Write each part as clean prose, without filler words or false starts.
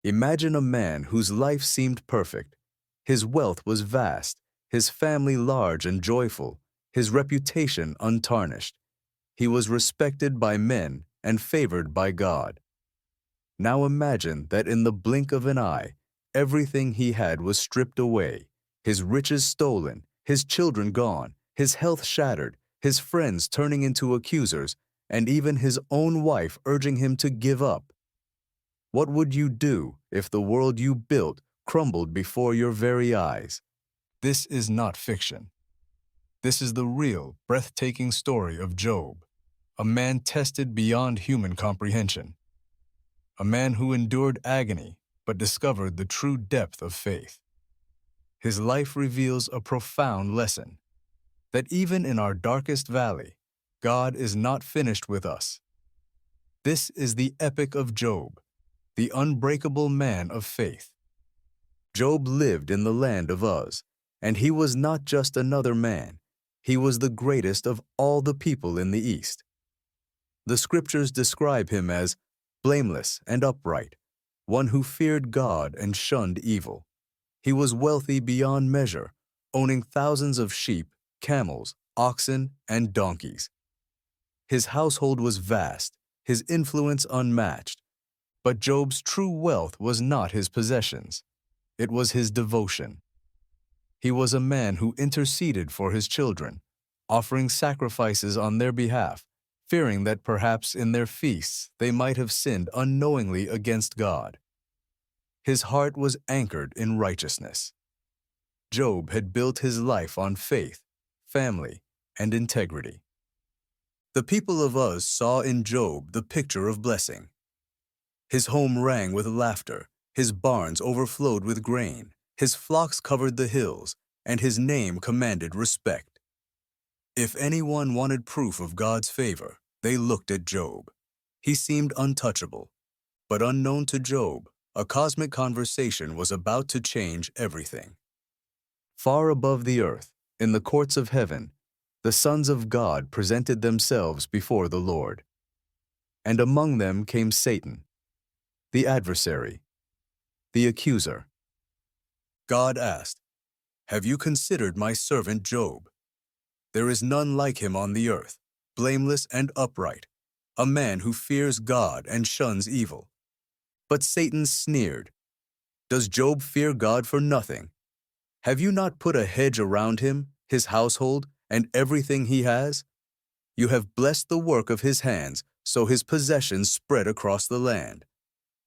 Imagine a man whose life seemed perfect. His wealth was vast, his family large and joyful, his reputation untarnished. He was respected by men and favored by God. Now imagine that in the blink of an eye, everything he had was stripped away, his riches stolen, his children gone, his health shattered, his friends turning into accusers, and even his own wife urging him to give up. What would you do if the world you built crumbled before your very eyes? This is not fiction. This is the real, breathtaking story of Job, a man tested beyond human comprehension, a man who endured agony but discovered the true depth of faith. His life reveals a profound lesson, that even in our darkest valley, God is not finished with us. This is the epic of Job, the unbreakable man of faith. Job lived in the land of Uz, and he was not just another man, he was the greatest of all the people in the East. The scriptures describe him as blameless and upright, one who feared God and shunned evil. He was wealthy beyond measure, owning thousands of sheep, camels, oxen, and donkeys. His household was vast, his influence unmatched. But Job's true wealth was not his possessions. It was his devotion. He was a man who interceded for his children, offering sacrifices on their behalf, fearing that perhaps in their feasts they might have sinned unknowingly against God. His heart was anchored in righteousness. Job had built his life on faith, family, and integrity. The people of Uz saw in Job the picture of blessing. His home rang with laughter, his barns overflowed with grain, his flocks covered the hills, and his name commanded respect. If anyone wanted proof of God's favor, they looked at Job. He seemed untouchable. But unknown to Job, a cosmic conversation was about to change everything. Far above the earth, in the courts of heaven, the sons of God presented themselves before the Lord. And among them came Satan, the adversary, the accuser. God asked, "Have you considered my servant Job? There is none like him on the earth, blameless and upright, a man who fears God and shuns evil." But Satan sneered, "Does Job fear God for nothing? Have you not put a hedge around him, his household, and everything he has? You have blessed the work of his hands, so his possessions spread across the land.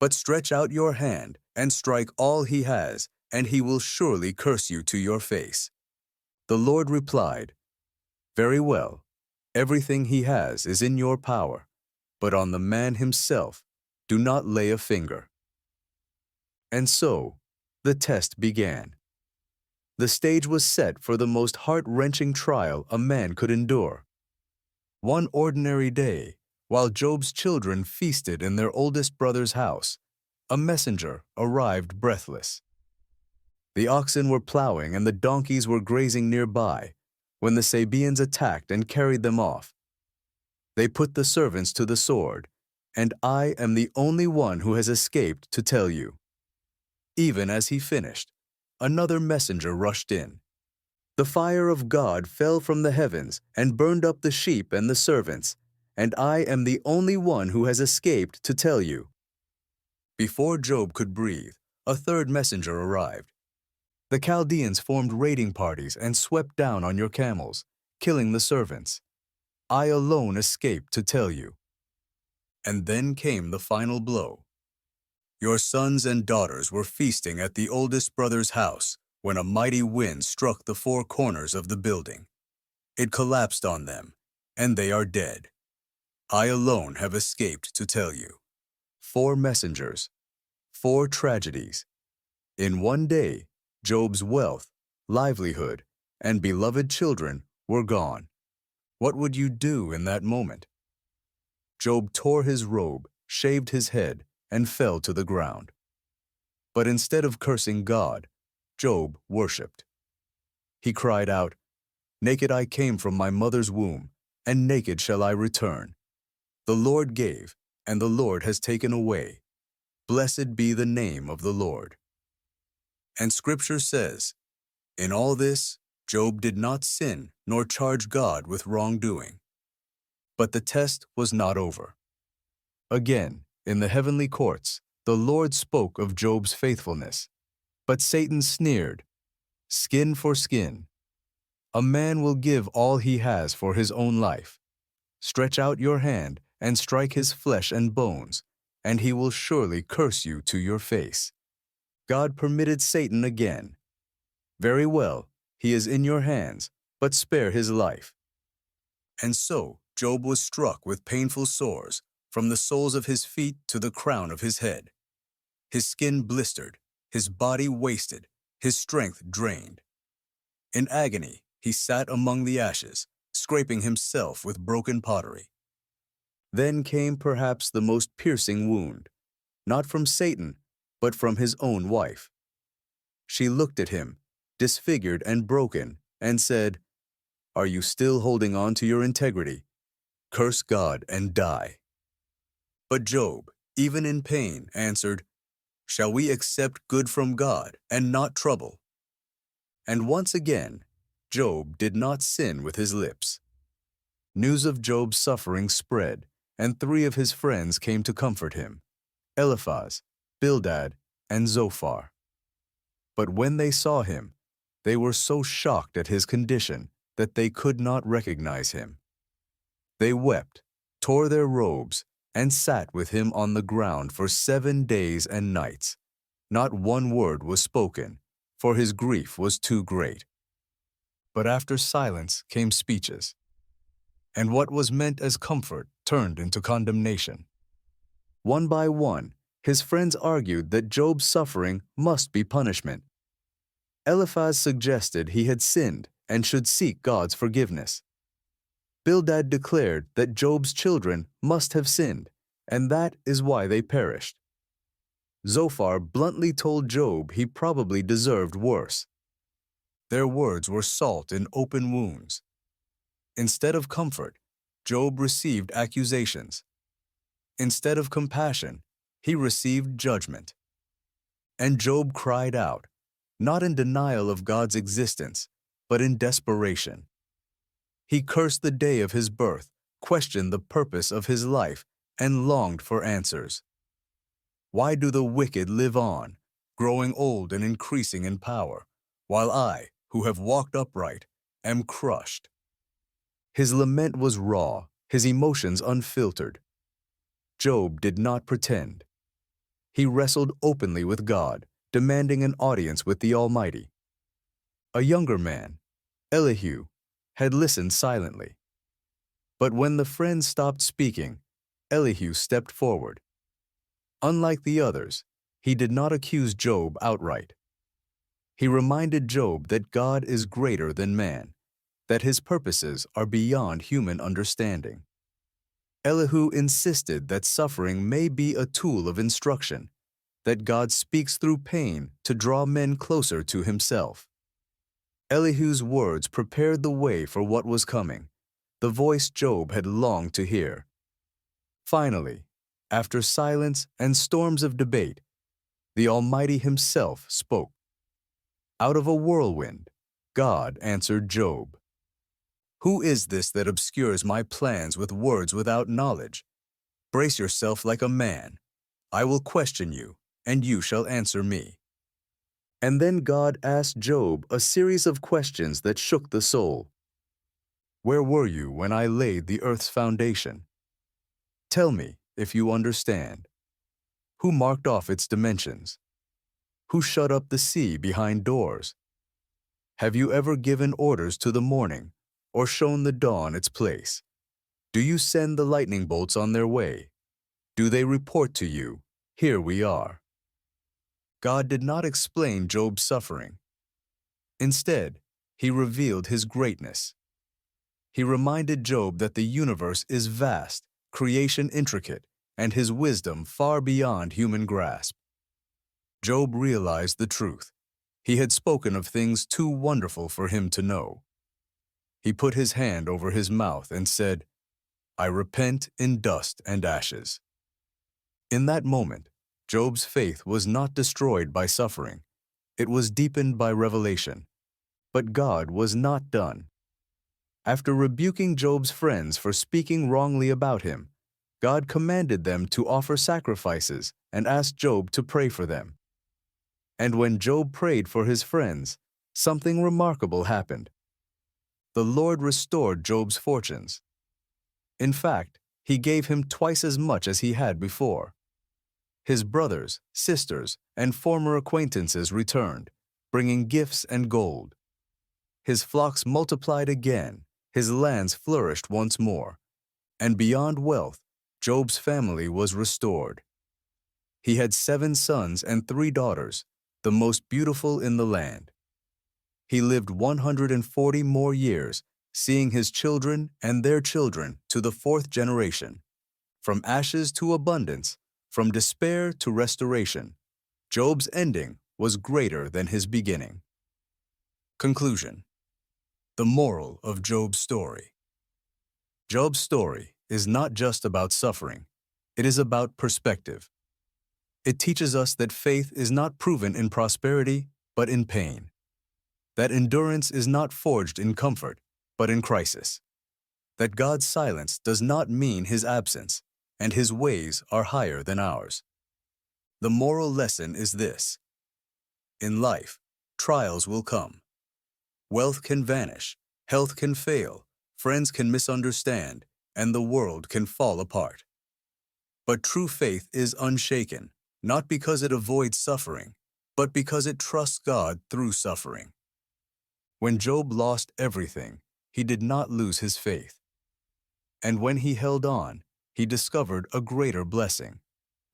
But stretch out your hand and strike all he has, and he will surely curse you to your face." The Lord replied, "Very well, everything he has is in your power, but on the man himself do not lay a finger." And so, the test began. The stage was set for the most heart-wrenching trial a man could endure. One ordinary day, while Job's children feasted in their oldest brother's house, a messenger arrived breathless. The oxen were plowing and the donkeys were grazing nearby when the Sabaeans attacked and carried them off. They put the servants to the sword, and I am the only one who has escaped to tell you. Even as he finished, another messenger rushed in. The fire of God fell from the heavens and burned up the sheep and the servants, and I am the only one who has escaped to tell you. Before Job could breathe, a third messenger arrived. The Chaldeans formed raiding parties and swept down on your camels, killing the servants. I alone escaped to tell you. And then came the final blow. Your sons and daughters were feasting at the oldest brother's house when a mighty wind struck the four corners of the building. It collapsed on them, and they are dead. I alone have escaped to tell you. 4 messengers, 4 tragedies. In one day, Job's wealth, livelihood, and beloved children were gone. What would you do in that moment? Job tore his robe, shaved his head, and fell to the ground. But instead of cursing God, Job worshipped. He cried out, "Naked I came from my mother's womb, and naked shall I return. The Lord gave, and the Lord has taken away. Blessed be the name of the Lord. And Scripture says, in all this, Job did not sin nor charge God with wrongdoing. But the test was not over. Again, in the heavenly courts, the Lord spoke of Job's faithfulness. But Satan sneered, skin for skin. A man will give all he has for his own life. Stretch out your hand and strike his flesh and bones, and he will surely curse you to your face. God permitted Satan again. Very well, he is in your hands, but spare his life. And so Job was struck with painful sores, from the soles of his feet to the crown of his head. His skin blistered, his body wasted, his strength drained. In agony, he sat among the ashes, scraping himself with broken pottery. Then came perhaps the most piercing wound, not from Satan, but from his own wife. She looked at him, disfigured and broken, and said, "Are you still holding on to your integrity? Curse God and die." But Job, even in pain, answered, "Shall we accept good from God and not trouble?" And once again, Job did not sin with his lips. News of Job's suffering spread, and 3 of his friends came to comfort him, Eliphaz, Bildad, and Zophar. But when they saw him, they were so shocked at his condition that they could not recognize him. They wept, tore their robes, and sat with him on the ground for 7 days and nights. Not one word was spoken, for his grief was too great. But after silence came speeches, and what was meant as comfort turned into condemnation. One by one, his friends argued that Job's suffering must be punishment. Eliphaz suggested he had sinned and should seek God's forgiveness. Bildad declared that Job's children must have sinned, and that is why they perished. Zophar bluntly told Job he probably deserved worse. Their words were salt in open wounds. Instead of comfort, Job received accusations. Instead of compassion, he received judgment. And Job cried out, not in denial of God's existence, but in desperation. He cursed the day of his birth, questioned the purpose of his life, and longed for answers. Why do the wicked live on, growing old and increasing in power, while I, who have walked upright, am crushed? His lament was raw, his emotions unfiltered. Job did not pretend. He wrestled openly with God, demanding an audience with the Almighty. A younger man, Elihu, had listened silently. But when the friends stopped speaking, Elihu stepped forward. Unlike the others, he did not accuse Job outright. He reminded Job that God is greater than man, that his purposes are beyond human understanding. Elihu insisted that suffering may be a tool of instruction, that God speaks through pain to draw men closer to himself. Elihu's words prepared the way for what was coming, the voice Job had longed to hear. Finally, after silence and storms of debate, the Almighty himself spoke. Out of a whirlwind, God answered Job. "Who is this that obscures my plans with words without knowledge? Brace yourself like a man. I will question you, and you shall answer me." And then God asked Job a series of questions that shook the soul. Where were you when I laid the earth's foundation? Tell me if you understand. Who marked off its dimensions? Who shut up the sea behind doors? Have you ever given orders to the morning, or shown the dawn its place? Do you send the lightning bolts on their way? Do they report to you, "Here we are"? God did not explain Job's suffering. Instead, he revealed his greatness. He reminded Job that the universe is vast, creation intricate, and his wisdom far beyond human grasp. Job realized the truth. He had spoken of things too wonderful for him to know. He put his hand over his mouth and said, "I repent in dust and ashes." In that moment, Job's faith was not destroyed by suffering. It was deepened by revelation. But God was not done. After rebuking Job's friends for speaking wrongly about him, God commanded them to offer sacrifices and asked Job to pray for them. And when Job prayed for his friends, something remarkable happened. The Lord restored Job's fortunes. In fact, he gave him twice as much as he had before. His brothers, sisters, and former acquaintances returned, bringing gifts and gold. His flocks multiplied again, his lands flourished once more, and beyond wealth, Job's family was restored. He had 7 sons and 3 daughters, the most beautiful in the land. He lived 140 more years, seeing his children and their children to the 4th generation. From ashes to abundance, from despair to restoration, Job's ending was greater than his beginning. Conclusion. The moral of Job's story. Job's story is not just about suffering, it is about perspective. It teaches us that faith is not proven in prosperity, but in pain. That endurance is not forged in comfort, but in crisis. That God's silence does not mean His absence, and His ways are higher than ours. The moral lesson is this: in life, trials will come. Wealth can vanish, health can fail, friends can misunderstand, and the world can fall apart. But true faith is unshaken, not because it avoids suffering, but because it trusts God through suffering. When Job lost everything, he did not lose his faith. And when he held on, he discovered a greater blessing,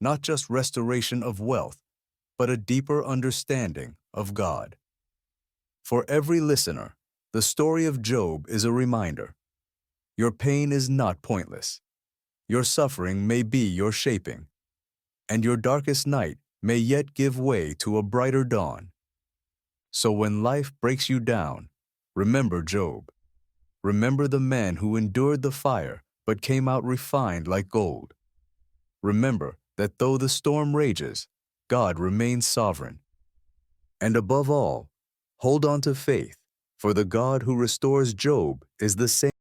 not just restoration of wealth, but a deeper understanding of God. For every listener, the story of Job is a reminder. Your pain is not pointless. Your suffering may be your shaping, and your darkest night may yet give way to a brighter dawn. So when life breaks you down, remember Job. Remember the man who endured the fire but came out refined like gold. Remember that though the storm rages, God remains sovereign. And above all, hold on to faith, for the God who restores Job is the same